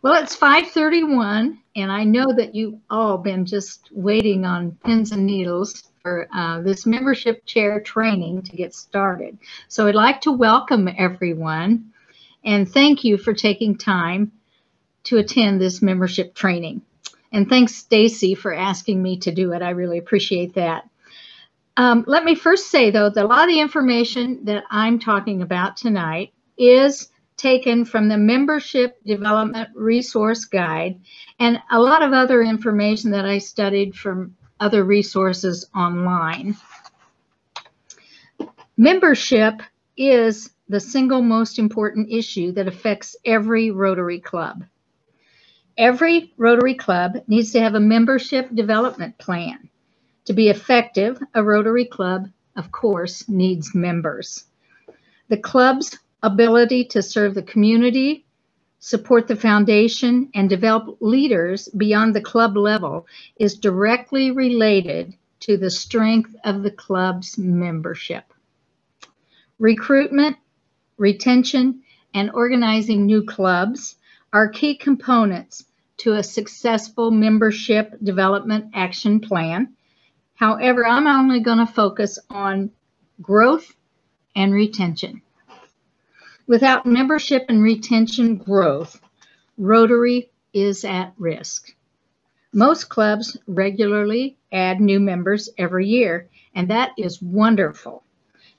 Well, it's 5:31, and I know that you've all been just waiting on pins and needles for this membership chair training to get started. So I'd like to welcome everyone and thank you for taking time to attend this membership training. And thanks, Stacy, for asking me to do it. I really appreciate that. Let me first say, though, that a lot of the information that I'm talking about tonight is taken from the Membership Development Resource Guide and a lot of other information that I studied from other resources online. Membership is the single most important issue that affects every Rotary Club. Every Rotary Club needs to have a membership development plan. To be effective, a Rotary Club, of course, needs members. The club's ability to serve the community, support the foundation, and develop leaders beyond the club level is directly related to the strength of the club's membership. Recruitment, retention, and organizing new clubs are key components to a successful membership development action plan. However, I'm only going to focus on growth and retention. Without membership and retention growth, Rotary is at risk. Most clubs regularly add new members every year, and that is wonderful.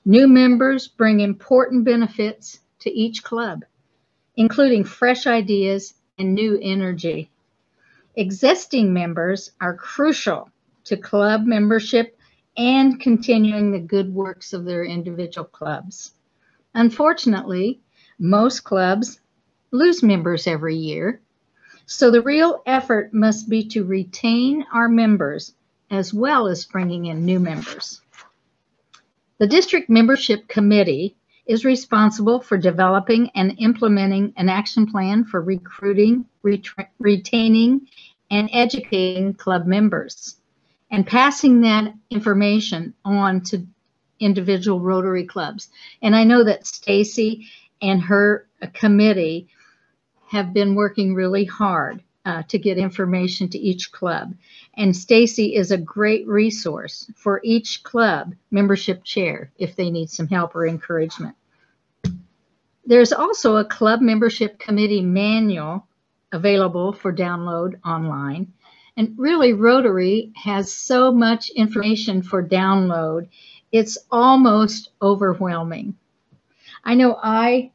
New members bring important benefits to each club, including fresh ideas and new energy. Existing members are crucial to club membership and continuing the good works of their individual clubs. Unfortunately, most clubs lose members every year, so the real effort must be to retain our members as well as bringing in new members. The District Membership Committee is responsible for developing and implementing an action plan for recruiting, retaining, and educating club members, and passing that information on to individual Rotary clubs. And I know that Stacy and her committee have been working really hard to get information to each club. And Stacy is a great resource for each club membership chair if they need some help or encouragement. There's also a club membership committee manual available for download online. And really, Rotary has so much information for download, it's almost overwhelming. I know I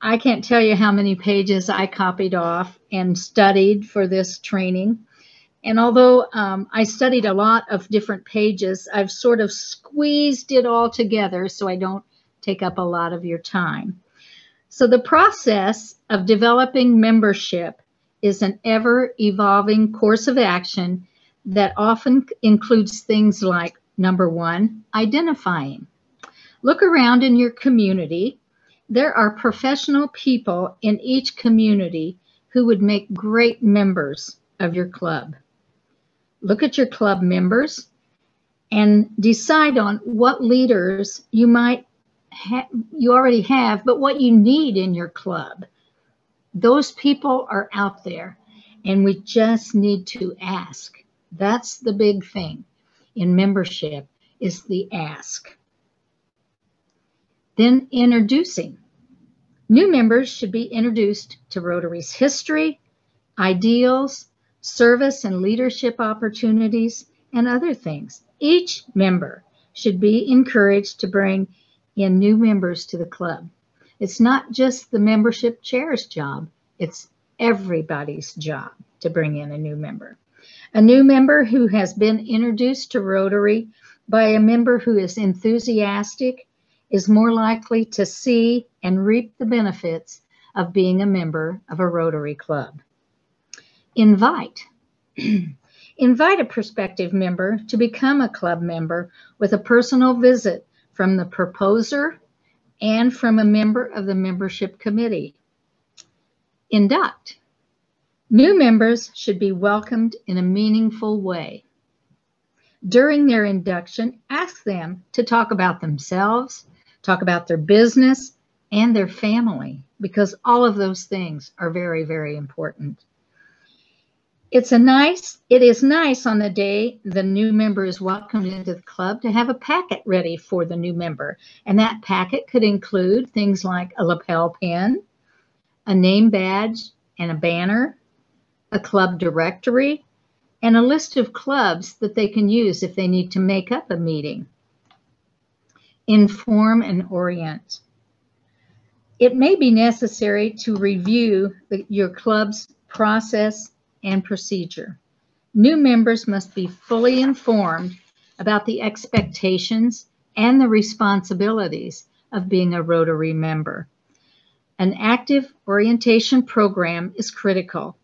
can't tell you how many pages I copied off and studied for this training. And although I studied a lot of different pages, I've sort of squeezed it all together so I don't take up a lot of your time. So the process of developing membership is an ever-evolving course of action that often includes things like, number one, identifying. Look around in your community. There are professional people in each community who would make great members of your club. Look at your club members and decide on what leaders you already have, but what you need in your club. Those people are out there, and we just need to ask. That's the big thing in membership, is the ask. Then introducing. New members should be introduced to Rotary's history, ideals, service and leadership opportunities, and other things. Each member should be encouraged to bring in new members to the club. It's not just the membership chair's job, it's everybody's job to bring in a new member. A new member who has been introduced to Rotary by a member who is enthusiastic is more likely to see and reap the benefits of being a member of a Rotary club. Invite. Invite a prospective member to become a club member with a personal visit from the proposer and from a member of the membership committee. Induct. New members should be welcomed in a meaningful way. During their induction, ask them to talk about themselves, talk about their business and their family. because all of those things are very, very important. It is nice on the day the new member is welcomed into the club to have a packet ready for the new member. And that packet could include things like a lapel pin, a name badge and a banner, a club directory, and a list of clubs that they can use if they need to make up a meeting. Inform and orient. It may be necessary to review your club's process and procedure. New members must be fully informed about the expectations and the responsibilities of being a Rotary member. An active orientation program is critical.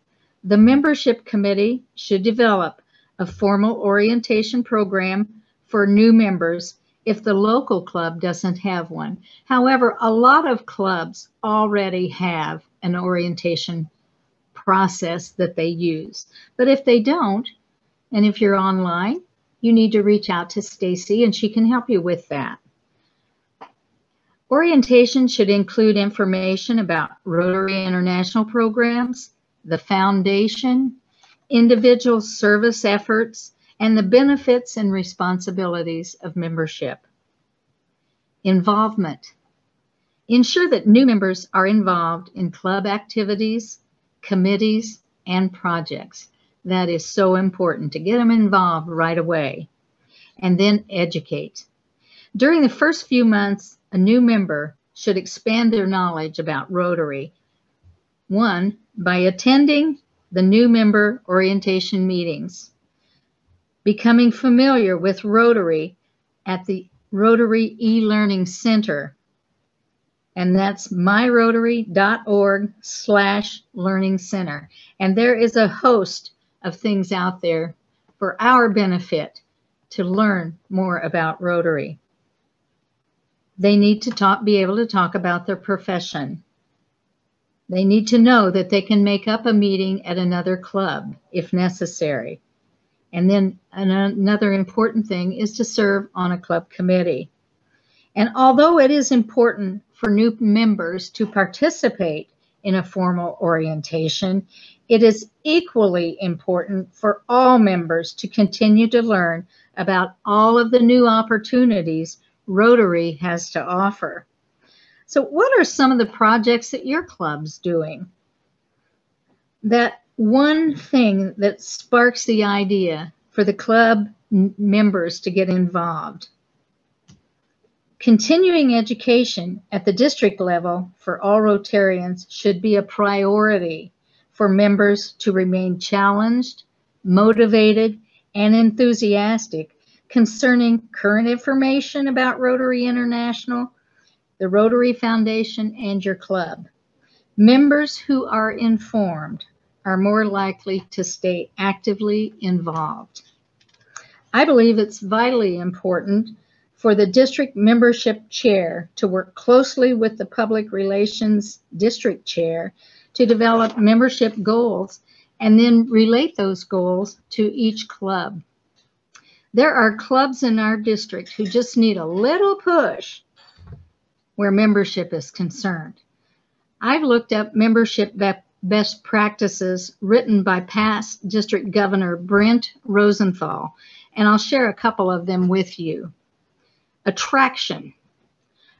The membership committee should develop a formal orientation program for new members if the local club doesn't have one. However, a lot of clubs already have an orientation process that they use. But if they don't, and if you're online, you need to reach out to Stacy and she can help you with that. Orientation should include information about Rotary International programs, the foundation, individual service efforts, and the benefits and responsibilities of membership. Involvement. Ensure that new members are involved in club activities, committees, and projects. That is so important to get them involved right away. And then educate. During the first few months, a new member should expand their knowledge about Rotary. One, by attending the new member orientation meetings, becoming familiar with Rotary at the Rotary e-learning center, and that's myrotary.org/learning center. And there is a host of things out there for our benefit to learn more about Rotary. They need to be able to talk about their profession. They need to know that they can make up a meeting at another club if necessary. And then another important thing is to serve on a club committee. And although it is important for new members to participate in a formal orientation, it is equally important for all members to continue to learn about all of the new opportunities Rotary has to offer. So what are some of the projects that your club's doing? That one thing that sparks the idea for the club members to get involved. Continuing education at the district level for all Rotarians should be a priority for members to remain challenged, motivated, and enthusiastic concerning current information about Rotary International, the Rotary Foundation, and your club. Members who are informed are more likely to stay actively involved. I believe it's vitally important for the district membership chair to work closely with the public relations district chair to develop membership goals and then relate those goals to each club. There are clubs in our district who just need a little push where membership is concerned. I've looked up membership best practices written by past District Governor Brent Rosenthal, and I'll share a couple of them with you. Attraction.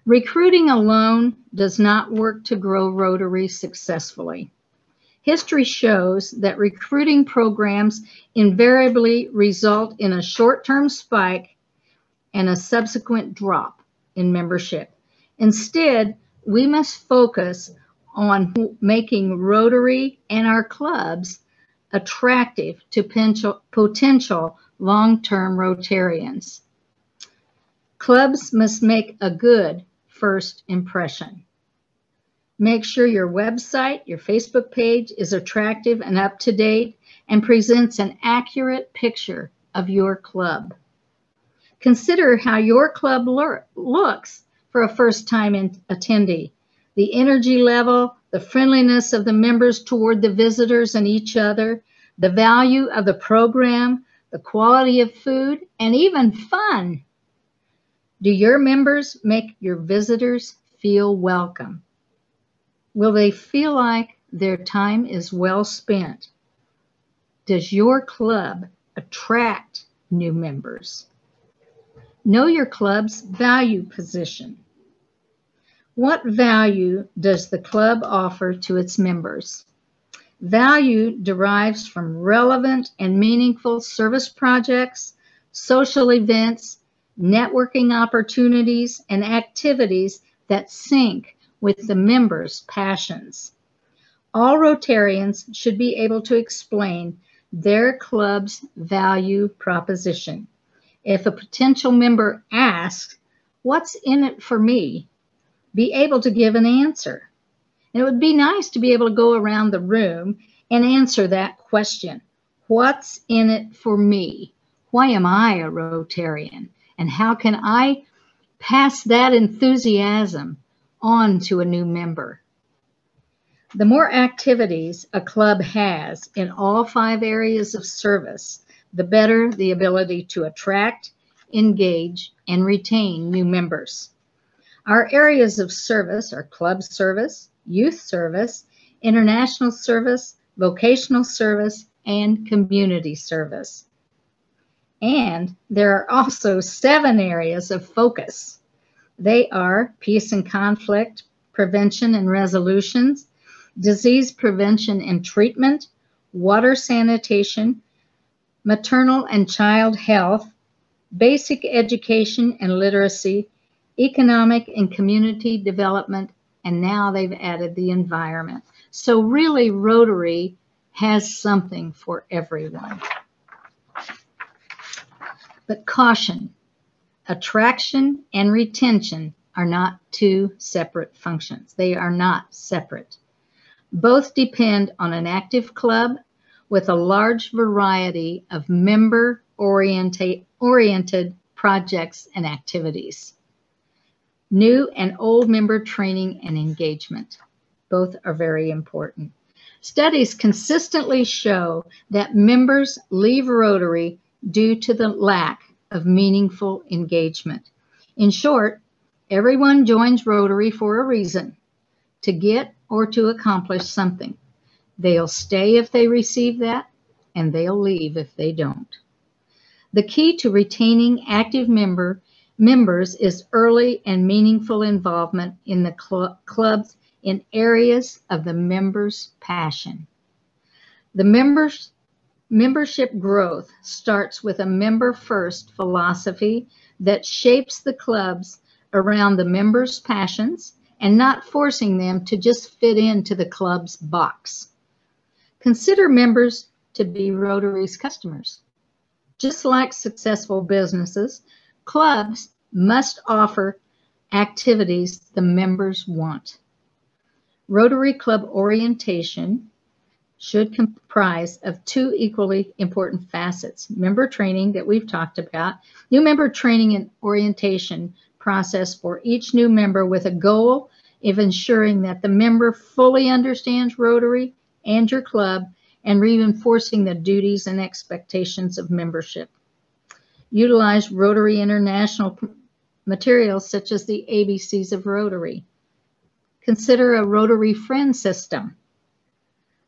Recruiting alone does not work to grow Rotary successfully. History shows that recruiting programs invariably result in a short-term spike and a subsequent drop in membership. Instead, we must focus on making Rotary and our clubs attractive to potential long-term Rotarians. Clubs must make a good first impression. Make sure your website, your Facebook page is attractive and up to date and presents an accurate picture of your club. Consider how your club looks for a first-time attendee. The energy level, the friendliness of the members toward the visitors and each other, the value of the program, the quality of food, and even fun. Do your members make your visitors feel welcome? Will they feel like their time is well spent? Does your club attract new members? Know your club's value position. What value does the club offer to its members? Value derives from relevant and meaningful service projects, social events, networking opportunities, and activities that sync with the members' passions. All Rotarians should be able to explain their club's value proposition. If a potential member asks, "What's in it for me?" be able to give an answer. And it would be nice to be able to go around the room and answer that question. What's in it for me? Why am I a Rotarian? And how can I pass that enthusiasm on to a new member? The more activities a club has in all 5 areas of service, the better the ability to attract, engage, and retain new members. Our areas of service are club service, youth service, international service, vocational service, and community service. And there are also 7 areas of focus. They are peace and conflict, prevention and resolutions, disease prevention and treatment, water sanitation, maternal and child health, basic education and literacy, economic and community development, and now they've added the environment. So really, Rotary has something for everyone. But caution, attraction and retention are not 2 separate functions. They are not separate. Both depend on an active club with a large variety of member-oriented projects and activities. New and old member training and engagement. Both are very important. Studies consistently show that members leave Rotary due to the lack of meaningful engagement. In short, everyone joins Rotary for a reason, to get or to accomplish something. They'll stay if they receive that, and they'll leave if they don't. The key to retaining active members is early and meaningful involvement in the clubs in areas of the members' passion. The membership growth starts with a member-first philosophy that shapes the clubs around the members' passions and not forcing them to just fit into the club's box. Consider members to be Rotary's customers. Just like successful businesses, clubs must offer activities the members want. Rotary Club orientation should comprise of 2 equally important facets. Member training that we've talked about, new member training and orientation process for each new member with a goal of ensuring that the member fully understands Rotary and your club and reinforcing the duties and expectations of membership. Utilize Rotary International materials such as the ABCs of Rotary. Consider a Rotary Friend system.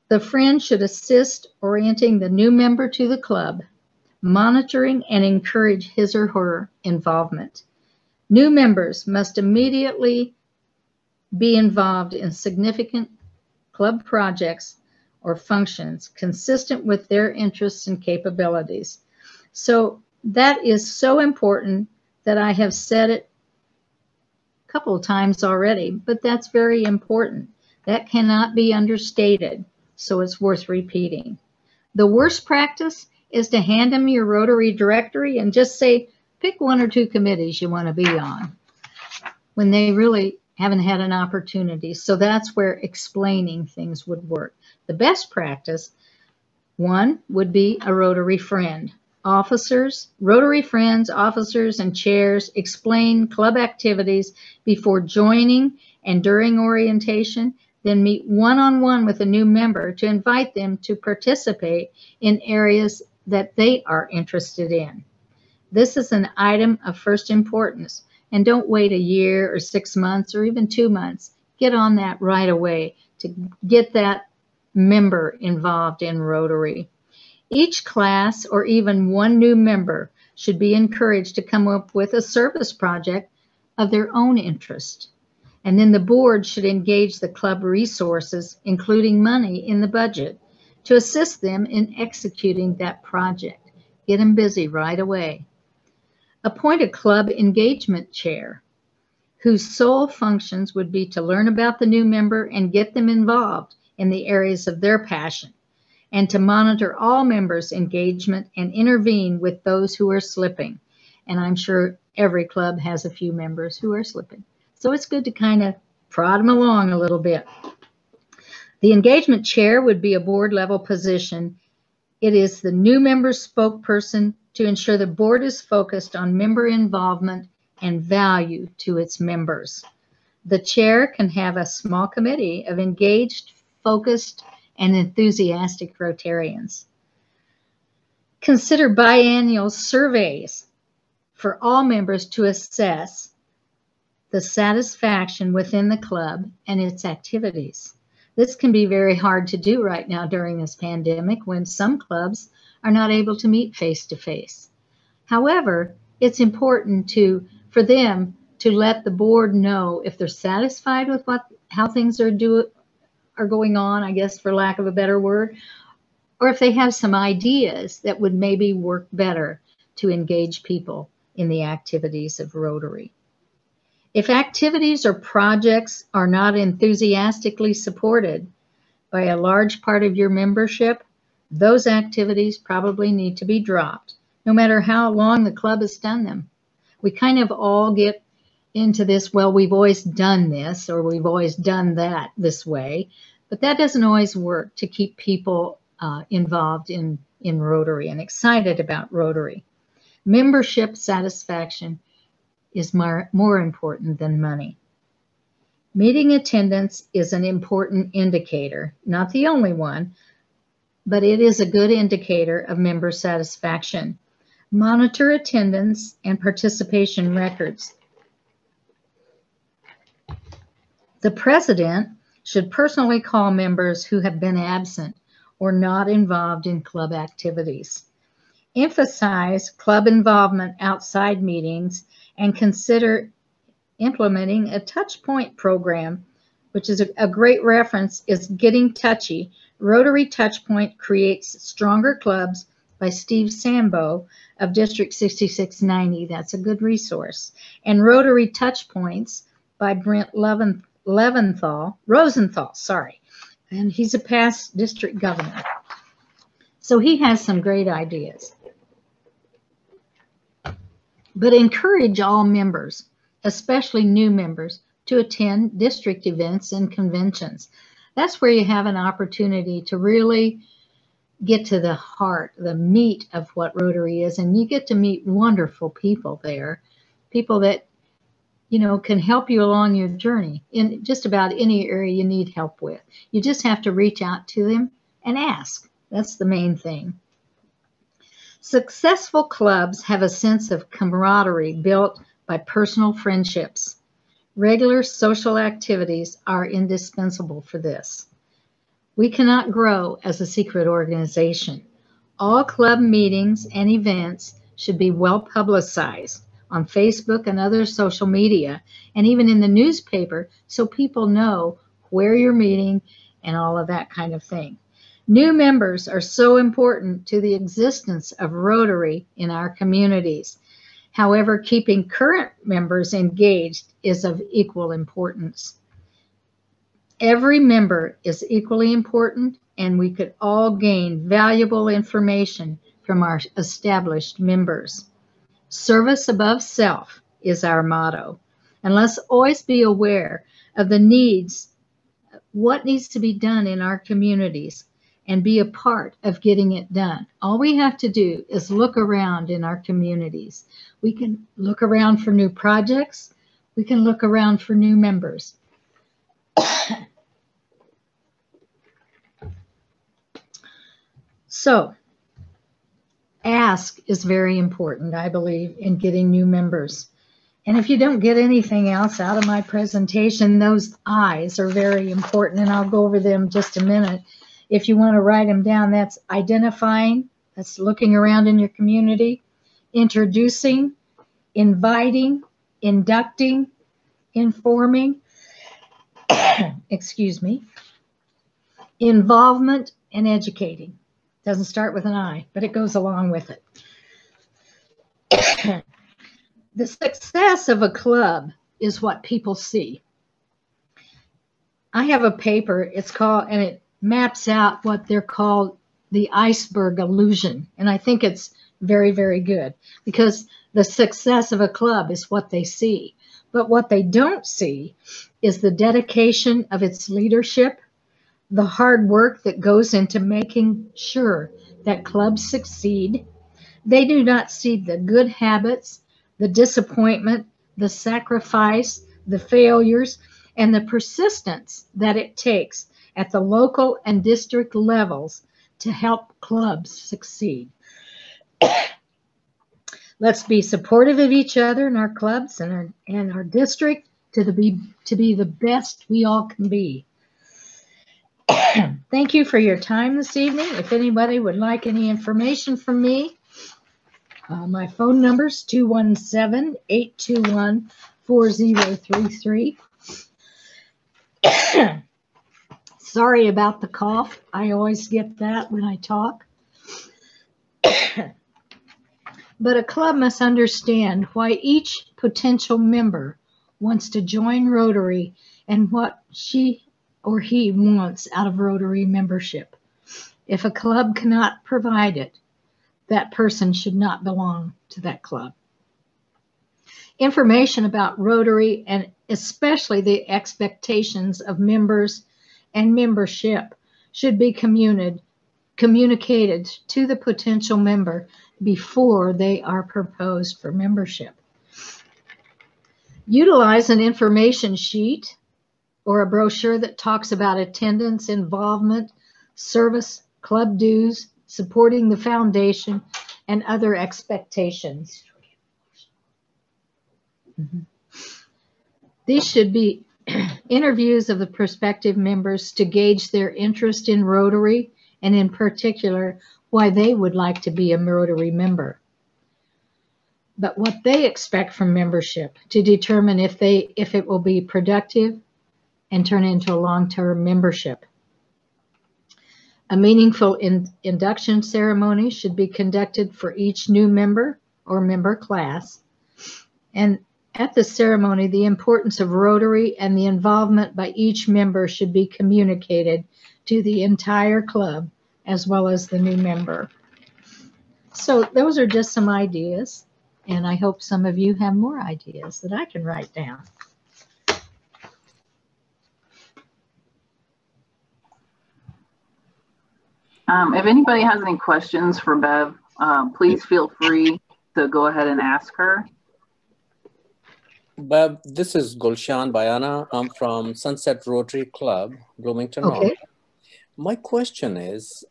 The friend should assist orienting the new member to the club, monitoring and encourage his or her involvement. New members must immediately be involved in significant club projects or functions consistent with their interests and capabilities. So that is so important that I have said it a couple of times already, but that's very important. That cannot be understated, so it's worth repeating. The worst practice is to hand them your Rotary directory and just say, pick 1 or 2 committees you want to be on, when they really haven't had an opportunity. So that's where explaining things would work. The best practice, 1, would be a Rotary Friend. Officers, Rotary Friends, officers, and chairs explain club activities before joining and during orientation, then meet one-on-one with a new member to invite them to participate in areas that they are interested in. This is an item of first importance, and don't wait a year or 6 months or even 2 months. get on that right away to get that member involved in Rotary. Each class or even one new member should be encouraged to come up with a service project of their own interest. And then the board should engage the club resources, including money in the budget, to assist them in executing that project. Get them busy right away. Appoint a club engagement chair, whose sole functions would be to learn about the new member and get them involved in the areas of their passion, and to monitor all members' engagement and intervene with those who are slipping. And I'm sure every club has a few members who are slipping. So it's good to kind of prod them along a little bit. The engagement chair would be a board level position. It is the new member's spokesperson to ensure the board is focused on member involvement and value to its members. The chair can have a small committee of engaged, focused, and enthusiastic Rotarians. Consider biannual surveys for all members to assess the satisfaction within the club and its activities. This can be very hard to do right now during this pandemic when some clubs are not able to meet face-to-face. However, it's important for them to let the board know if they're satisfied with how things are going on, I guess, for lack of a better word, or if they have some ideas that would maybe work better to engage people in the activities of Rotary. If activities or projects are not enthusiastically supported by a large part of your membership, those activities probably need to be dropped, no matter how long the club has done them. We kind of all get into this, well, we've always done this or we've always done that this way, but that doesn't always work to keep people involved in Rotary and excited about Rotary. Membership satisfaction is more important than money. Meeting attendance is an important indicator, not the only one, but it is a good indicator of member satisfaction. Monitor attendance and participation records. The president should personally call members who have been absent or not involved in club activities. Emphasize club involvement outside meetings and consider implementing a touch point program, which is a great reference, is Getting Touchy. Rotary Touch Point Creates Stronger Clubs by Steve Sambo of District 6690. That's a good resource. And Rotary Touch Points by Brent Rosenthal, and he's a past district governor. So he has some great ideas. But encourage all members, especially new members, to attend district events and conventions. That's where you have an opportunity to really get to the heart, the meat of what Rotary is, and you get to meet wonderful people there, people that, you know, can help you along your journey in just about any area you need help with. You just have to reach out to them and ask. That's the main thing. Successful clubs have a sense of camaraderie built by personal friendships. Regular social activities are indispensable for this. We cannot grow as a secret organization. All club meetings and events should be well publicized on Facebook and other social media, and even in the newspaper, so people know where you're meeting and all of that kind of thing. New members are so important to the existence of Rotary in our communities. However, keeping current members engaged is of equal importance. Every member is equally important, and we could all gain valuable information from our established members. Service above self is our motto, and let's always be aware of the needs, what needs to be done in our communities, and be a part of getting it done. All we have to do is look around in our communities. We can look around for new projects. We can look around for new members. So, ask is very important, I believe, in getting new members. And if you don't get anything else out of my presentation, those I's are very important, and I'll go over them in just a minute. If you want to write them down, that's identifying, that's looking around in your community, introducing, inviting, inducting, informing, excuse me, involvement, and educating. Doesn't start with an I, but it goes along with it. The success of a club is what people see. I have a paper, it's called, and it maps out what they're called the iceberg illusion. And I think it's very, very good, because the success of a club is what they see. But what they don't see is the dedication of its leadership, the hard work that goes into making sure that clubs succeed. They do not see the good habits, the disappointment, the sacrifice, the failures, and the persistence that it takes at the local and district levels to help clubs succeed. Let's be supportive of each other in our clubs and our district to be the best we all can be. Thank you for your time this evening. If anybody would like any information from me, my phone number is 217-821-4033. Sorry about the cough. I always get that when I talk. But a club must understand why each potential member wants to join Rotary and what she or he wants out of Rotary membership. If a club cannot provide it, that person should not belong to that club. Information about Rotary, and especially the expectations of members and membership, should be communicated to the potential member before they are proposed for membership. Utilize an information sheet or a brochure that talks about attendance, involvement, service, club dues, supporting the foundation, and other expectations. These should be interviews of the prospective members to gauge their interest in Rotary, and in particular, why they would like to be a Rotary member. But what they expect from membership to determine if it will be productive and turn into a long-term membership. A meaningful induction ceremony should be conducted for each new member or member class. And at the ceremony, the importance of Rotary and the involvement by each member should be communicated to the entire club as well as the new member. So those are just some ideas, and I hope some of you have more ideas that I can write down. If anybody has any questions for Bev, please feel free to go ahead and ask her. Bev, this is Gulshan Bayana. I'm from Sunset Rotary Club, Bloomington. Okay. My question is,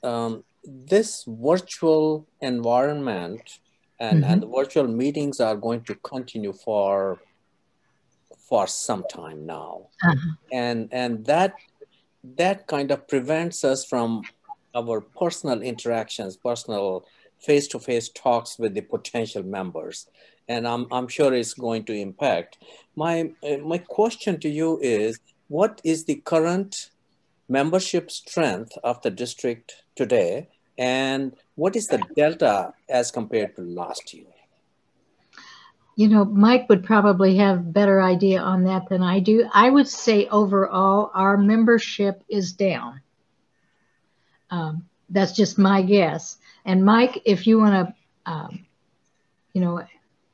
this virtual environment and the virtual meetings are going to continue for some time now. And that kind of prevents us from our personal interactions, personal face-to-face talks with the potential members. And I'm sure it's going to impact. My question to you is, what is the current membership strength of the district today? And what is the delta as compared to last year? You know, Mike would probably have better idea on that than I do. I would say overall, our membership is down. That's just my guess. And Mike, if you want to,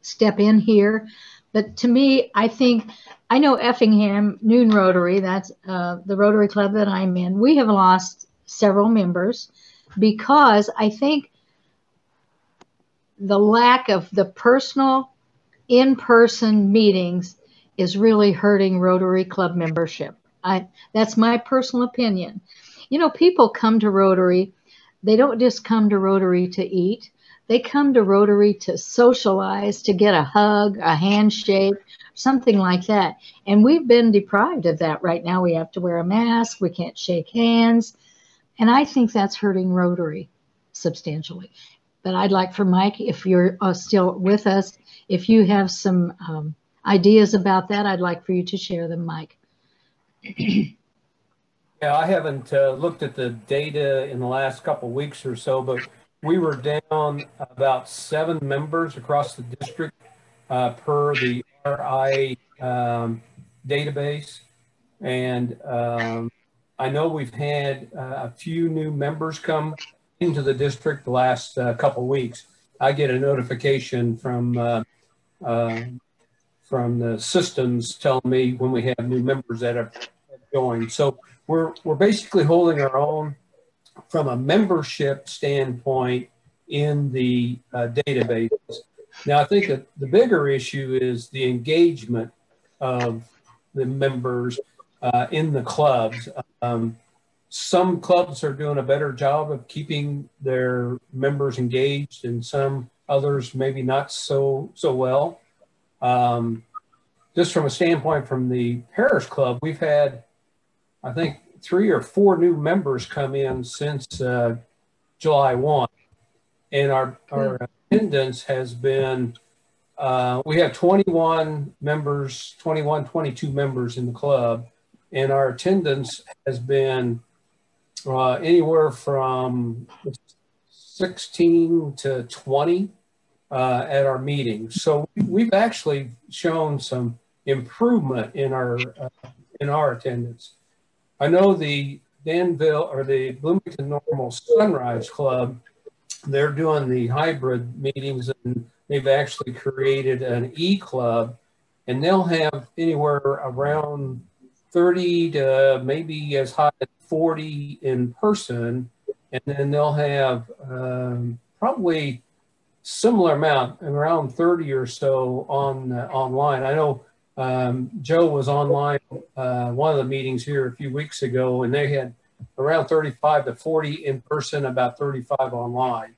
step in here. But to me, I know Effingham Noon Rotary, that's the Rotary Club that I'm in. We have lost several members because I think the lack of the personal in-person meetings is really hurting Rotary Club membership. That's my personal opinion. You know, people come to Rotary. They don't just come to Rotary to eat. They come to Rotary to socialize, to get a hug, a handshake, something like that. And we've been deprived of that right now. We have to wear a mask. We can't shake hands. And I think that's hurting Rotary substantially. But I'd like for Mike, if you're still with us, if you have some ideas about that, I'd like for you to share them, Mike. Yeah, I haven't looked at the data in the last couple of weeks or so, but we were down about 7 members across the district per the RI database. And I know we've had a few new members come into the district the last couple of weeks. I get a notification from the systems telling me when we have new members that have joined. So we're basically holding our own from a membership standpoint in the database. Now, I think that the bigger issue is the engagement of the members in the clubs. Some clubs are doing a better job of keeping their members engaged, and some others maybe not so well. Just from a standpoint from the parish club, we've had, I think, 3 or 4 new members come in since July 1. And our attendance has been, we have 22 members in the club. And our attendance has been anywhere from 16 to 20 at our meetings. So we've actually shown some improvement in our attendance. I know the Danville or the Bloomington Normal Sunrise Club, they're doing the hybrid meetings, and they've actually created an e-club, and they'll have anywhere around 30 to maybe as high as 40 in person, and then they'll have probably similar amount, around 30 or so on online. I know Joe was online one of the meetings here a few weeks ago, and they had around 35 to 40 in person, about 35 online.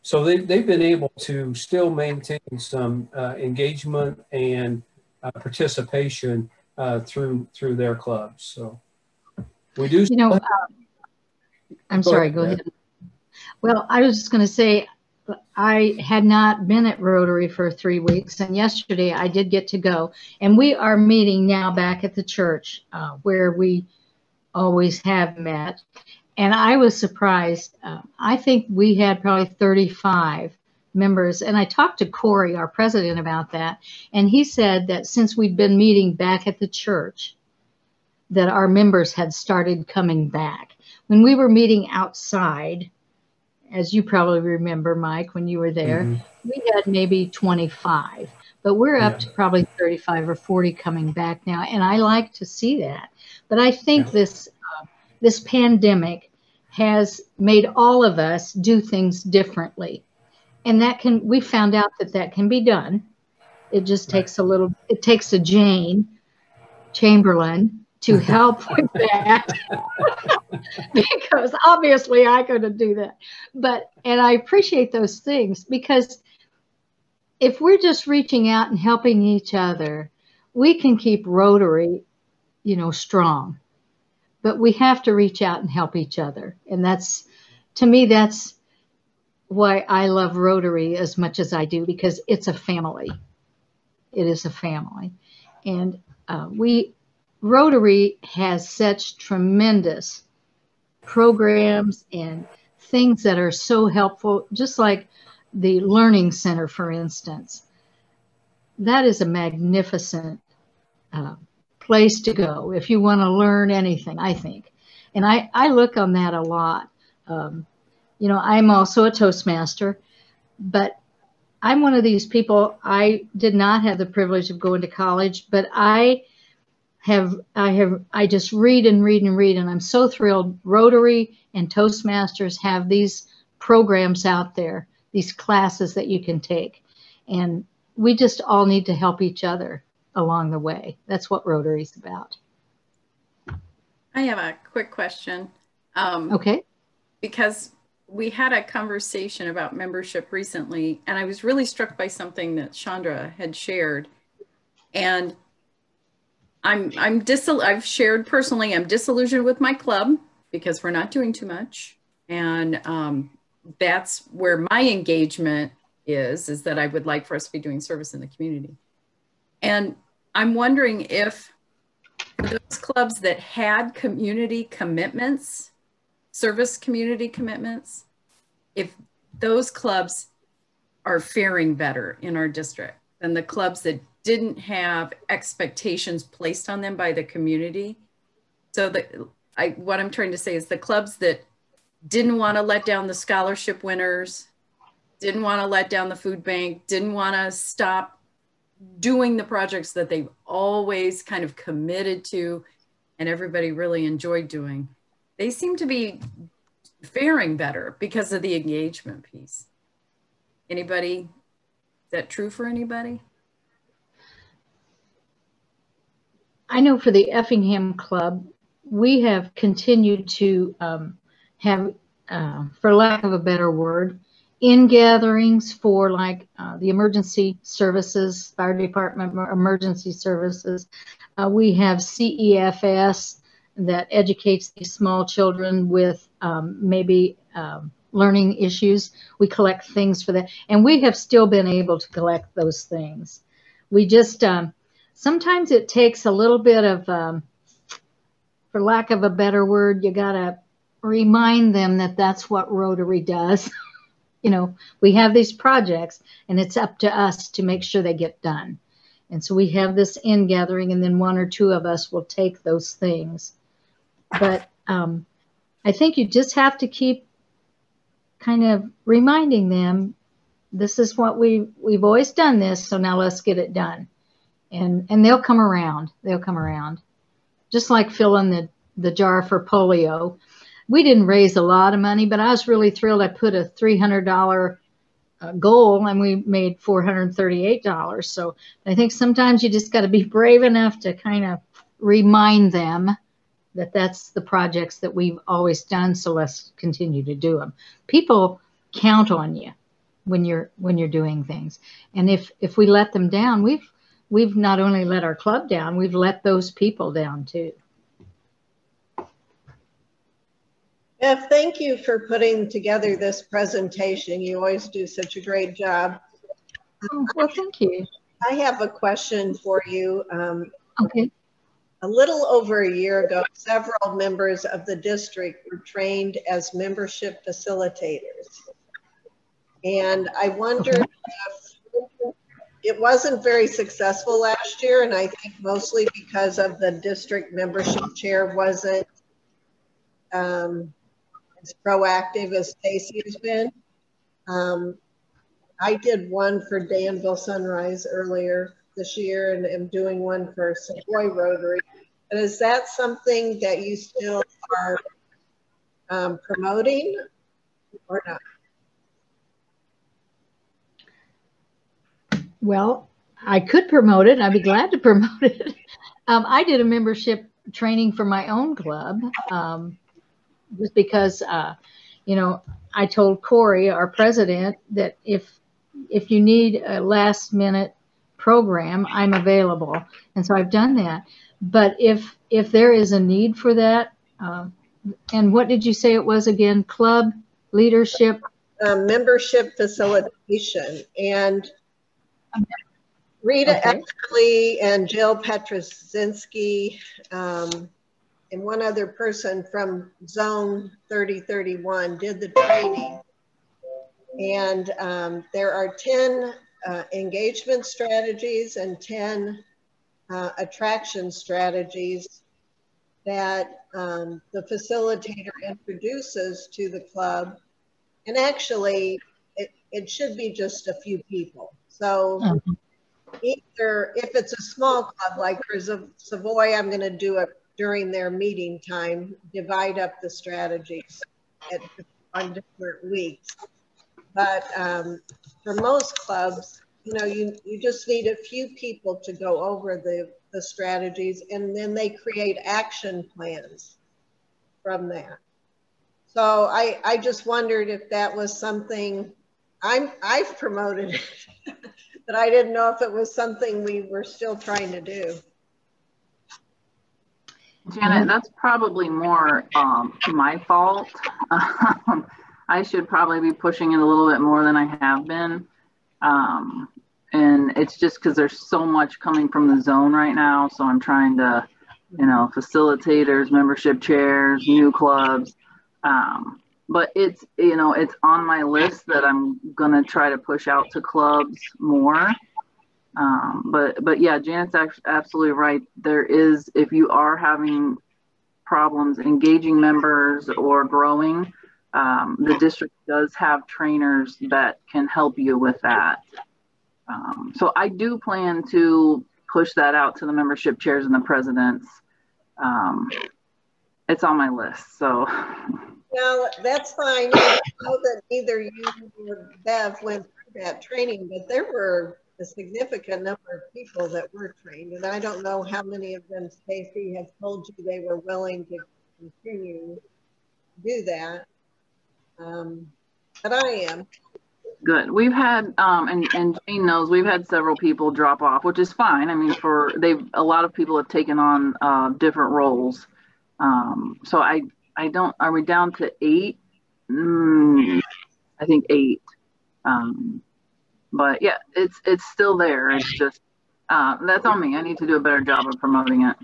So they've been able to still maintain some engagement and participation through their clubs. So we do. You know, I'm sorry, go ahead. Well, I was just going to say, I had not been at Rotary for 3 weeks, and yesterday I did get to go. And we are meeting now back at the church where we always have met. And I was surprised. I think we had probably 35 members. And I talked to Corey, our president, about that. And he said that since we'd been meeting back at the church, that our members had started coming back. When we were meeting outside, as you probably remember, Mike, when you were there, we had maybe 25, but we're up to probably 35 or 40 coming back now. And I like to see that. But I think this pandemic has made all of us do things differently. And we found out that can be done. It just takes it takes a Jane Chamberlain to help with that. Because obviously I couldn't do that. And I appreciate those things, because if we're just reaching out and helping each other, we can keep Rotary, strong. But we have to reach out and help each other. And to me, that's why I love Rotary as much as I do, because it's a family. It is a family. And Rotary has such tremendous programs and things that are so helpful, just like the Learning Center, for instance. That is a magnificent place to go if you want to learn anything, I think. And I look on that a lot. I'm also a Toastmaster, but I'm one of these people. I did not have the privilege of going to college, but I just read and read and read, and I'm so thrilled. Rotary and Toastmasters have these programs out there, these classes that you can take, and we just all need to help each other along the way. That's what Rotary's about. I have a quick question. Okay. Because we had a conversation about membership recently, and I was really struck by something that Shandra had shared. And I've shared personally, I'm disillusioned with my club because we're not doing too much. And that's where my engagement is that I would like for us to be doing service in the community. And I'm wondering if those clubs that had community commitments, service community commitments, if those clubs are faring better in our district than the clubs that didn't have expectations placed on them by the community. So what I'm trying to say is the clubs that didn't want to let down the scholarship winners, didn't want to let down the food bank, didn't want to stop doing the projects that they've always kind of committed to and everybody really enjoyed doing. They seem to be faring better because of the engagement piece. Anybody, is that true for anybody? I know for the Effingham Club, we have continued to have, for lack of a better word, in gatherings for like the emergency services, fire department emergency services. We have CEFS that educates these small children with maybe learning issues. We collect things for that. And we have still been able to collect those things. We just, sometimes it takes a little bit of, for lack of a better word, you got to remind them that that's what Rotary does. You know, we have these projects and it's up to us to make sure they get done. And so we have this in gathering and then one or two of us will take those things. But I think you just have to keep kind of reminding them, this is what we've always done this, so now let's get it done. And they'll come around. They'll come around. Just like filling the jar for polio. We didn't raise a lot of money, but I was really thrilled. I put a $300 goal and we made $438. So I think sometimes you just got to be brave enough to kind of remind them that that's the projects that we've always done. So let's continue to do them. People count on you when you're doing things. And if we let them down, we've not only let our club down, we've let those people down too. Bev, thank you for putting together this presentation. You always do such a great job. Oh, well, thank you. I have a question for you. Okay. A little over a year ago, several members of the district were trained as membership facilitators. And I wondered if it wasn't very successful last year, and I think mostly because of the district membership chair wasn't as proactive as Stacy has been. I did one for Danville Sunrise earlier this year and am doing one for Savoy Rotary. And is that something that you still are promoting or not? Well, I could promote it. I'd be glad to promote it. I did a membership training for my own club. Just because, you know, I told Corey, our president, that if you need a last minute program, I'm available. And so I've done that. But if there is a need for that, and what did you say it was again? Club leadership? Membership facilitation. And Rita Eckley and Jill Petrosinski, and one other person from Zone 3031 did the training. And there are 10 engagement strategies and 10 attraction strategies that the facilitator introduces to the club. And actually, it should be just a few people. So either if it's a small club, like for Savoy, I'm gonna do it during their meeting time, divide up the strategies on different weeks. But for most clubs, you know, you just need a few people to go over the strategies, and then they create action plans from that. So I just wondered if that was something I've promoted it, but I didn't know if it was something we were still trying to do. Janet, that's probably more my fault. I should probably be pushing it a little bit more than I have been. And it's just because there's so much coming from the zone right now. So I'm trying to, you know, facilitators, membership chairs, new clubs. But it's, you know, it's on my list that I'm going to try to push out to clubs more. But yeah, Janet's absolutely right. There is, if you are having problems engaging members or growing, the district does have trainers that can help you with that. So I do plan to push that out to the membership chairs and the presidents. It's on my list, so. Well, that's fine. I know that neither you or Bev went through that training, but there were a significant number of people that were trained, and I don't know how many of them Stacy has told you they were willing to continue to do that, but I am. Good. We've had, and Jane knows, we've had several people drop off, which is fine. I mean, a lot of people have taken on different roles. So I don't, are we down to 8? I think 8. But yeah, it's still there. It's just, that's on me. I need to do a better job of promoting it.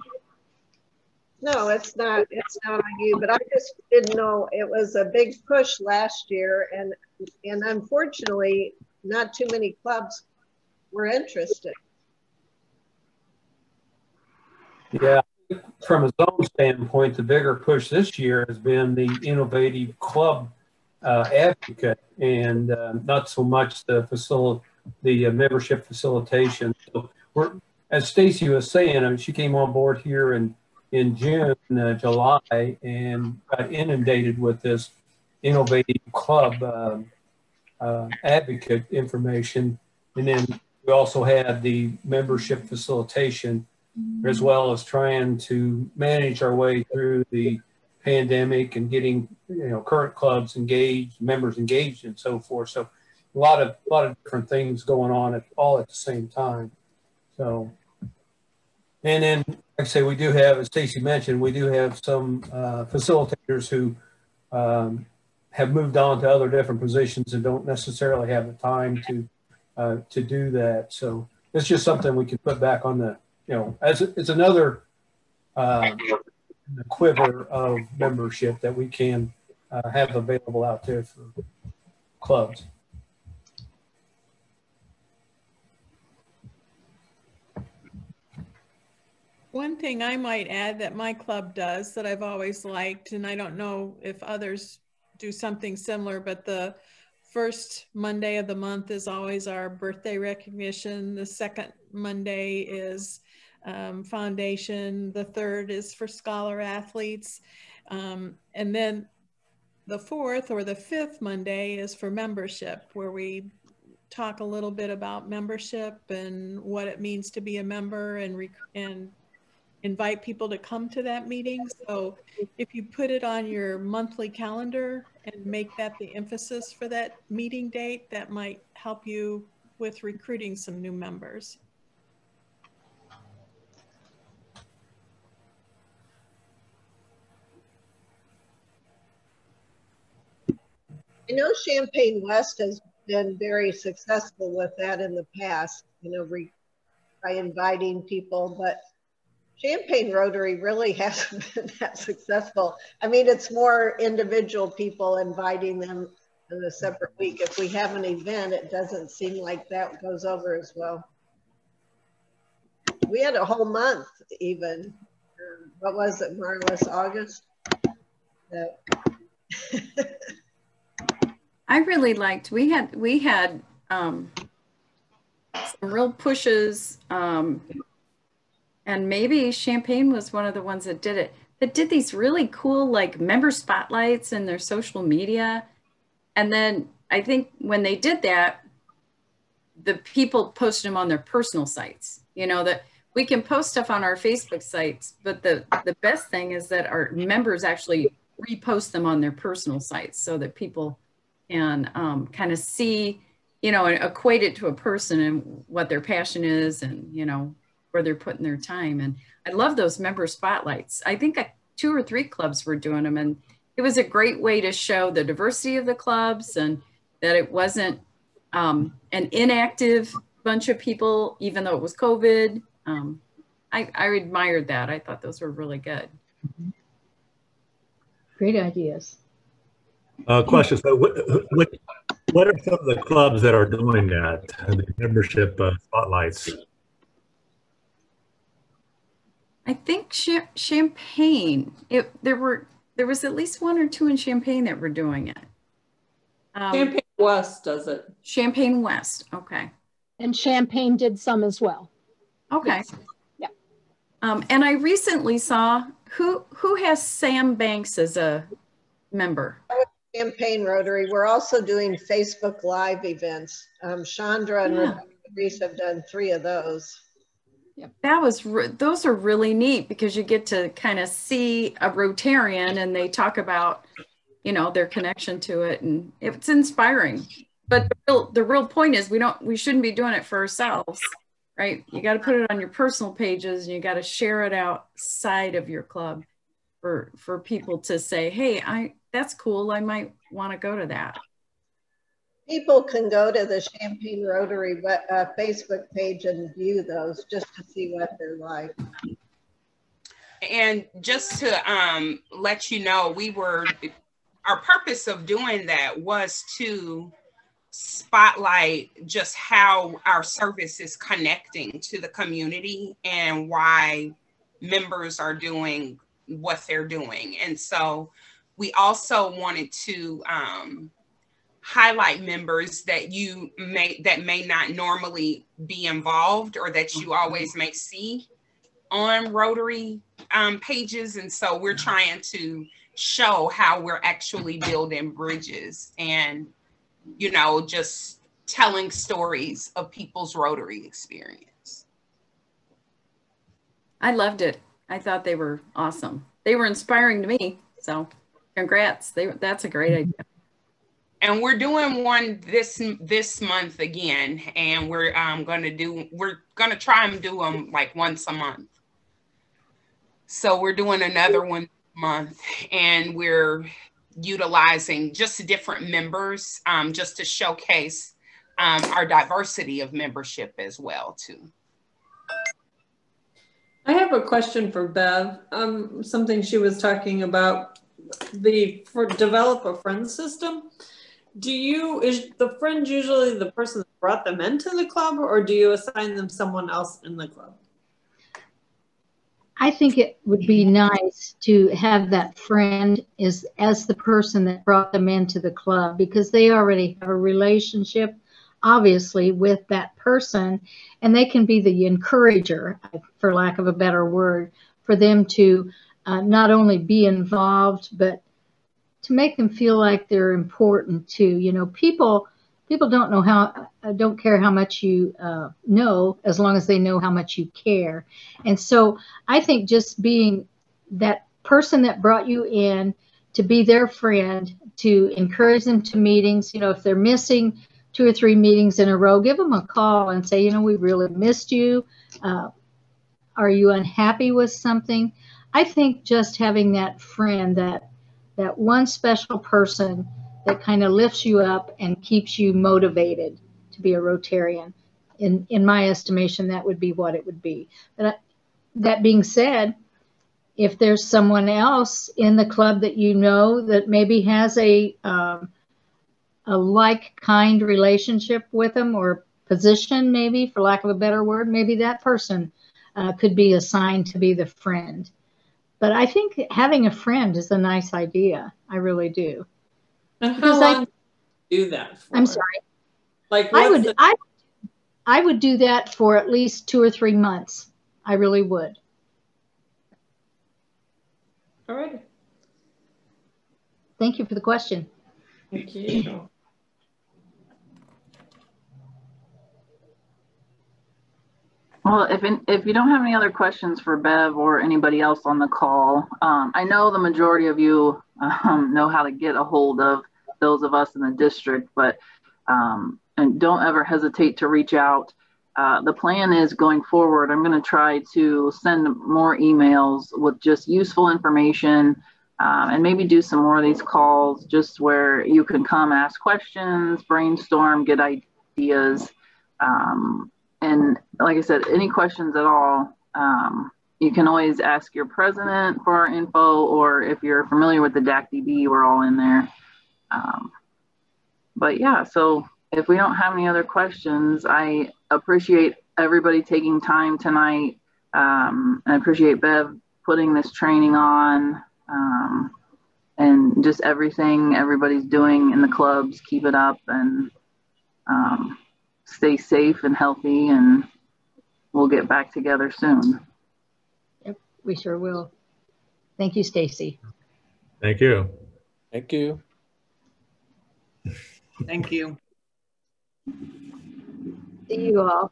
No, it's not on you, but I just didn't know it was a big push last year, and unfortunately not too many clubs were interested. Yeah, from a zone standpoint, the bigger push this year has been the innovative club advocate, and not so much the membership facilitation. So we're, as Stacy was saying, I mean, she came on board here in June, July, and got inundated with this innovative club advocate information. And then we also had the membership facilitation, as well as trying to manage our way through the pandemic and getting, you know, current clubs engaged, members engaged, and so forth. So a lot of different things going on all at the same time. So, and then, like I say, we do have, as Stacy mentioned, we do have some facilitators who have moved on to other different positions and don't necessarily have the time to do that. So it's just something we can put back on the, you know, as it's another quiver of membership that we can have available out there for clubs. One thing I might add that my club does that I've always liked, and I don't know if others do something similar, but the first Monday of the month is always our birthday recognition. The second Monday is foundation. The third is for scholar athletes. And then the fourth or the fifth Monday is for membership, where we talk a little bit about membership and what it means to be a member, and invite people to come to that meeting. So if you put it on your monthly calendar and make that the emphasis for that meeting date, that might help you with recruiting some new members. I know Champaign West has been very successful with that in the past, you know, by inviting people, but Champaign Rotary really hasn't been that successful. I mean, it's more individual people inviting them in a separate week. If we have an event, it doesn't seem like that goes over as well. We had a whole month even. What was it, Marlis? August? I really liked, we had some real pushes, and maybe Champaign was one of the ones that did these really cool like member spotlights in their social media. And then I think when they did that, the people posted them on their personal sites. You know, that we can post stuff on our Facebook sites, but the best thing is that our members actually repost them on their personal sites so that people can kind of see, you know, and equate it to a person and what their passion is and, you know, where they're putting their time. And I love those member spotlights. I think 2 or 3 clubs were doing them, and it was a great way to show the diversity of the clubs and that it wasn't an inactive bunch of people, even though it was COVID. I admired that. I thought those were really good. Great ideas. Question. So what are some of the clubs that are doing that, the membership spotlights? I think Champaign, there was at least 1 or 2 in Champaign that were doing it. Champaign West does it. Champaign West, okay. And Champaign did some as well. Okay. Yes. Yeah. And I recently saw, who has Sam Banks as a member? Champaign Rotary. We're also doing Facebook Live events. Chandra and Reese have done 3 of those. Those are really neat because you get to kind of see a Rotarian and they talk about, you know, their connection to it, and it's inspiring. But the real point is we shouldn't be doing it for ourselves, right? You got to put it on your personal pages and you got to share it outside of your club for people to say, hey, that's cool. I might want to go to that. People can go to the Champaign Rotary Facebook page and view those just to see what they're like. And just to let you know, our purpose of doing that was to spotlight just how our service is connecting to the community and why members are doing what they're doing. And so we also wanted to highlight members that may not normally be involved or that you always may see on Rotary pages. And so we're trying to show how we're actually building bridges and, you know, just telling stories of people's Rotary experience. I loved it. I thought they were awesome. They were inspiring to me. So congrats. That's a great idea. And we're doing one this month again, and we're gonna try and do them like once a month. So we're doing another one this month, and we're utilizing just different members just to showcase our diversity of membership as well too. I have a question for Bev. Something she was talking about, develop a friend system. Is the friend usually the person that brought them into the club, or do you assign them someone else in the club? I think it would be nice to have that friend as the person that brought them into the club, because they already have a relationship, obviously, with that person, and they can be the encourager, for lack of a better word, for them to not only be involved, but to make them feel like they're important too. You know, people don't care how much you know, as long as they know how much you care. And so I think just being that person that brought you in, to be their friend, to encourage them to meetings. You know, if they're missing 2 or 3 meetings in a row, give them a call and say, you know, we really missed you. Are you unhappy with something? I think just having that friend, that one special person that kind of lifts you up and keeps you motivated to be a Rotarian. In my estimation, that would be what it would be. But that being said, if there's someone else in the club that you know that maybe has a like-kind relationship with them, or position, maybe, for lack of a better word, maybe that person could be assigned to be the friend. But I think having a friend is a nice idea. I really do. And how long do you do that for? I'm sorry. Like I would do that for at least 2 or 3 months. I really would. All right. Thank you for the question. Thank you. Well, if you don't have any other questions for Bev or anybody else on the call, I know the majority of you know how to get a hold of those of us in the district, but and don't ever hesitate to reach out. The plan is going forward, I'm going to try to send more emails with just useful information, and maybe do some more of these calls just where you can come ask questions, brainstorm, get ideas. And like I said, any questions at all, you can always ask your president for our info, or if you're familiar with the DAC-DB, we're all in there. But yeah, so if we don't have any other questions, I appreciate everybody taking time tonight. I appreciate Bev putting this training on, and just everything everybody's doing in the clubs. Keep it up, and stay safe and healthy, and we'll get back together soon. Yep, we sure will. Thank you, Stacy. Thank you. Thank you. Thank you. See you all.